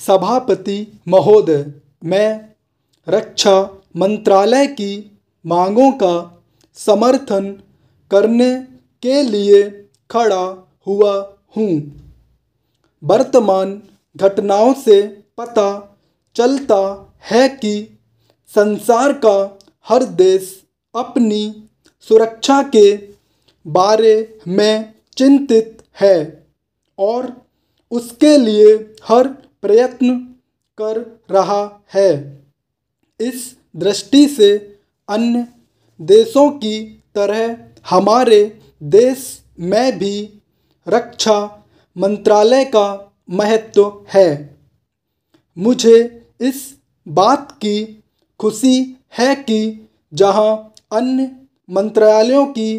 सभापति महोदय, मैं रक्षा मंत्रालय की मांगों का समर्थन करने के लिए खड़ा हुआ हूँ। वर्तमान घटनाओं से पता चलता है कि संसार का हर देश अपनी सुरक्षा के बारे में चिंतित है और उसके लिए हर प्रयत्न कर रहा है। इस दृष्टि से अन्य देशों की तरह हमारे देश में भी रक्षा मंत्रालय का महत्व है। मुझे इस बात की खुशी है कि जहां अन्य मंत्रालयों की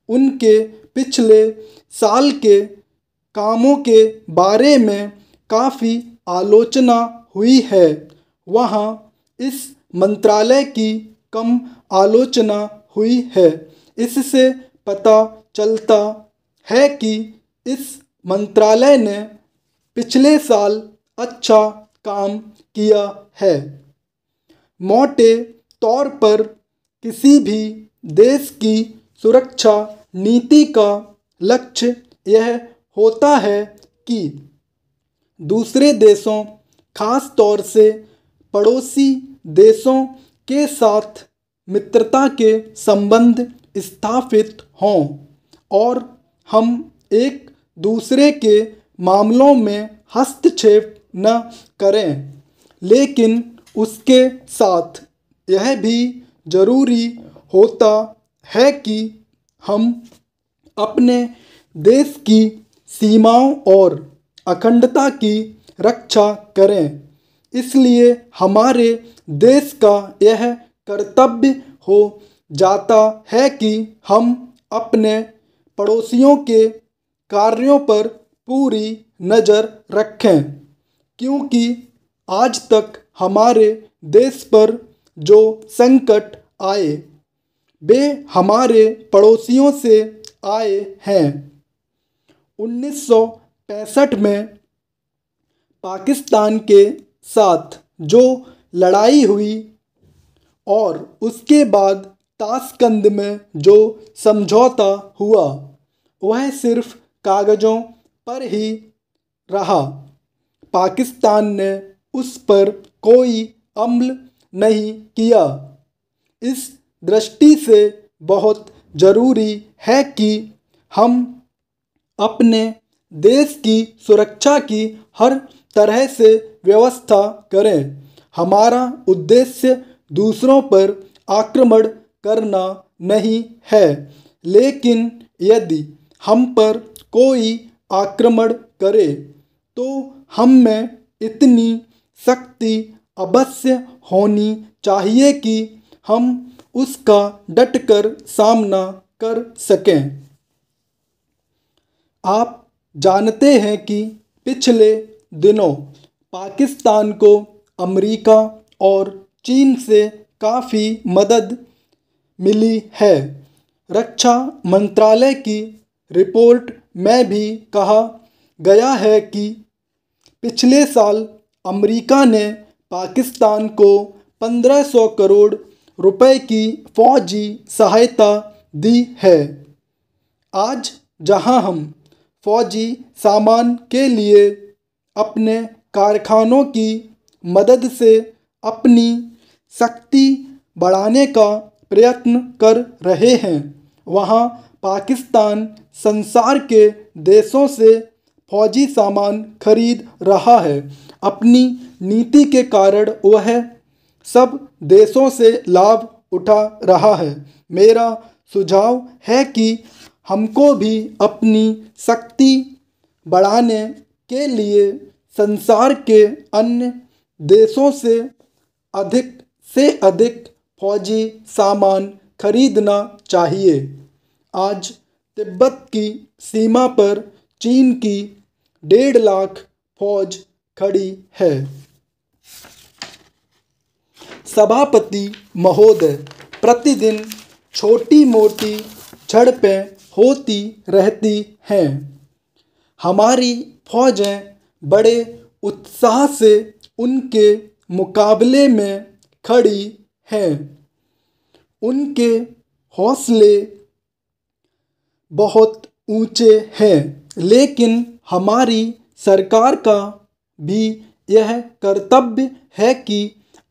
उनके पिछले साल के कामों के बारे में काफ़ी आलोचना हुई है, वहां इस मंत्रालय की कम आलोचना हुई है। इससे पता चलता है कि इस मंत्रालय ने पिछले साल अच्छा काम किया है। मोटे तौर पर किसी भी देश की सुरक्षा नीति का लक्ष्य यह होता है कि दूसरे देशों, खास तौर से पड़ोसी देशों के साथ मित्रता के संबंध स्थापित हों और हम एक दूसरे के मामलों में हस्तक्षेप न करें। लेकिन उसके साथ यह भी जरूरी होता है कि हम अपने देश की सीमाओं और अखंडता की रक्षा करें। इसलिए हमारे देश का यह कर्तव्य हो जाता है कि हम अपने पड़ोसियों के कार्यों पर पूरी नज़र रखें, क्योंकि आज तक हमारे देश पर जो संकट आए वे हमारे पड़ोसियों से आए हैं। 1965 में पाकिस्तान के साथ जो लड़ाई हुई और उसके बाद ताशकंद में जो समझौता हुआ, वह सिर्फ कागज़ों पर ही रहा। पाकिस्तान ने उस पर कोई अमल नहीं किया। इस दृष्टि से बहुत ज़रूरी है कि हम अपने देश की सुरक्षा की हर तरह से व्यवस्था करें। हमारा उद्देश्य दूसरों पर आक्रमण करना नहीं है, लेकिन यदि हम पर कोई आक्रमण करे तो हम में इतनी शक्ति अवश्य होनी चाहिए कि हम उसका डटकर सामना कर सकें। आप जानते हैं कि पिछले दिनों पाकिस्तान को अमेरिका और चीन से काफ़ी मदद मिली है। रक्षा मंत्रालय की रिपोर्ट में भी कहा गया है कि पिछले साल अमेरिका ने पाकिस्तान को 1500 करोड़ रुपए की फौजी सहायता दी है। आज जहां हम फौजी सामान के लिए अपने कारखानों की मदद से अपनी शक्ति बढ़ाने का प्रयत्न कर रहे हैं, वहां पाकिस्तान संसार के देशों से फौजी सामान खरीद रहा है। अपनी नीति के कारण वह सब देशों से लाभ उठा रहा है। मेरा सुझाव है कि हमको भी अपनी शक्ति बढ़ाने के लिए संसार के अन्य देशों से अधिक फौजी सामान खरीदना चाहिए। आज तिब्बत की सीमा पर चीन की 1.5 लाख फौज खड़ी है। सभापति महोदय, प्रतिदिन छोटी मोटी झड़पें होती रहती हैं। हमारी फौजें बड़े उत्साह से उनके मुकाबले में खड़ी हैं। उनके हौसले बहुत ऊंचे हैं, लेकिन हमारी सरकार का भी यह कर्तव्य है कि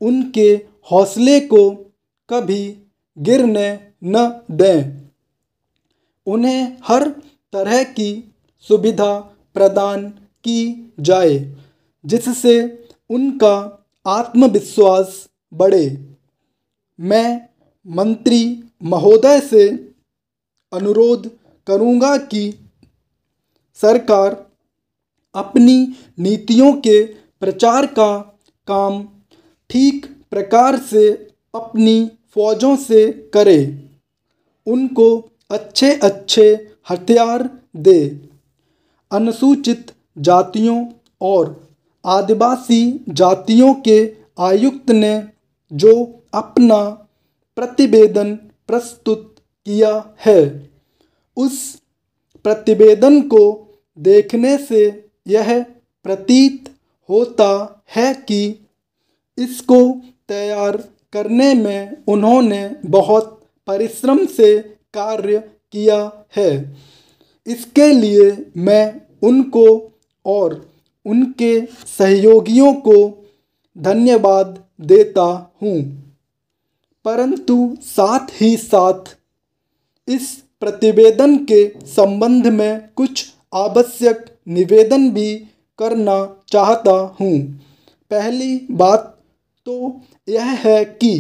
उनके हौसले को कभी गिरने न दें। उन्हें हर तरह की सुविधा प्रदान की जाए जिससे उनका आत्मविश्वास बढ़े। मैं मंत्री महोदय से अनुरोध करूंगा कि सरकार अपनी नीतियों के प्रचार का काम ठीक प्रकार से अपनी फौजों से करे। उनको अच्छे अच्छे हथियार दे। अनुसूचित जातियों और आदिवासी जातियों के आयुक्त ने जो अपना प्रतिवेदन प्रस्तुत किया है, उस प्रतिवेदन को देखने से यह प्रतीत होता है कि इसको तैयार करने में उन्होंने बहुत परिश्रम से कार्य किया है। इसके लिए मैं उनको और उनके सहयोगियों को धन्यवाद देता हूँ। परंतु साथ ही साथ इस प्रतिवेदन के संबंध में कुछ आवश्यक निवेदन भी करना चाहता हूँ। पहली बात तो यह है कि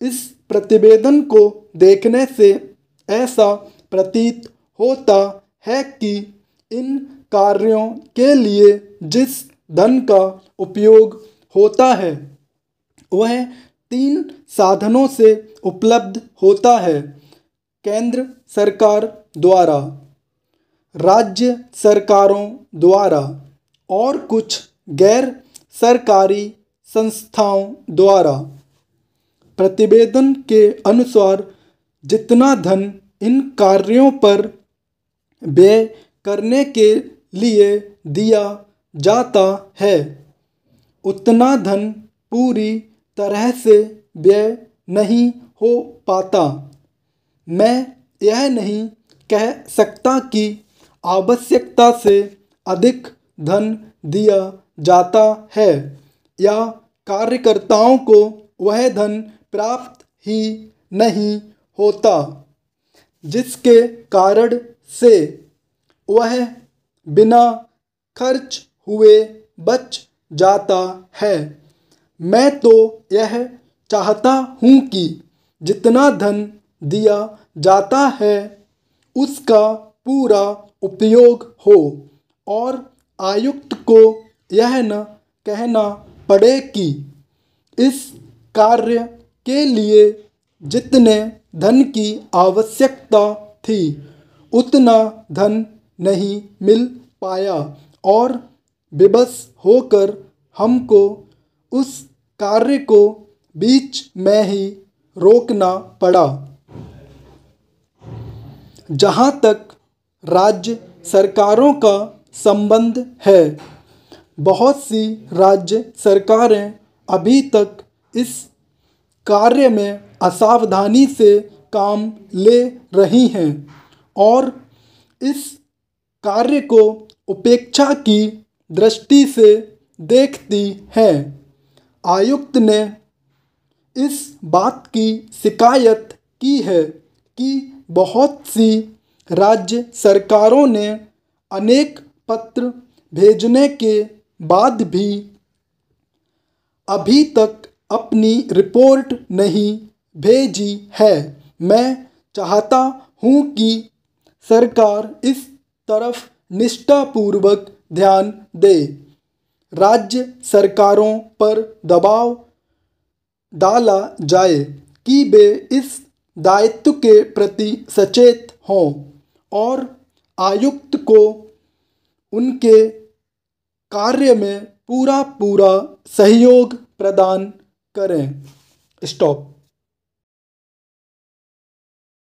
इस प्रतिवेदन को देखने से ऐसा प्रतीत होता है कि इन कार्यों के लिए जिस धन का उपयोग होता है वह 3 साधनों से उपलब्ध होता है: केंद्र सरकार द्वारा, राज्य सरकारों द्वारा और कुछ गैर सरकारी संस्थाओं द्वारा। प्रतिवेदन के अनुसार जितना धन इन कार्यों पर व्यय करने के लिए दिया जाता है, उतना धन पूरी तरह से व्यय नहीं हो पाता। मैं यह नहीं कह सकता कि आवश्यकता से अधिक धन दिया जाता है या कार्यकर्ताओं को वह धन प्राप्त ही नहीं होता, जिसके कारण से वह बिना खर्च हुए बच जाता है। मैं तो यह चाहता हूँ कि जितना धन दिया जाता है उसका पूरा उपयोग हो और आयुक्त को यह न कहना पड़े कि इस कार्य के लिए जितने धन की आवश्यकता थी उतना धन नहीं मिल पाया और विवश होकर हमको उस कार्य को बीच में ही रोकना पड़ा। जहाँ तक राज्य सरकारों का संबंध है, बहुत सी राज्य सरकारें अभी तक इस कार्य में असावधानी से काम ले रही हैं और इस कार्य को उपेक्षा की दृष्टि से देखती हैं। आयुक्त ने इस बात की शिकायत की है कि बहुत सी राज्य सरकारों ने अनेक पत्र भेजने के बाद भी अभी तक अपनी रिपोर्ट नहीं भेजी है। मैं चाहता हूँ कि सरकार इस तरफ निष्ठापूर्वक ध्यान दे, राज्य सरकारों पर दबाव डाला जाए कि वे इस दायित्व के प्रति सचेत हों और आयुक्त को उनके कार्य में पूरा सहयोग प्रदान करें। स्टॉप।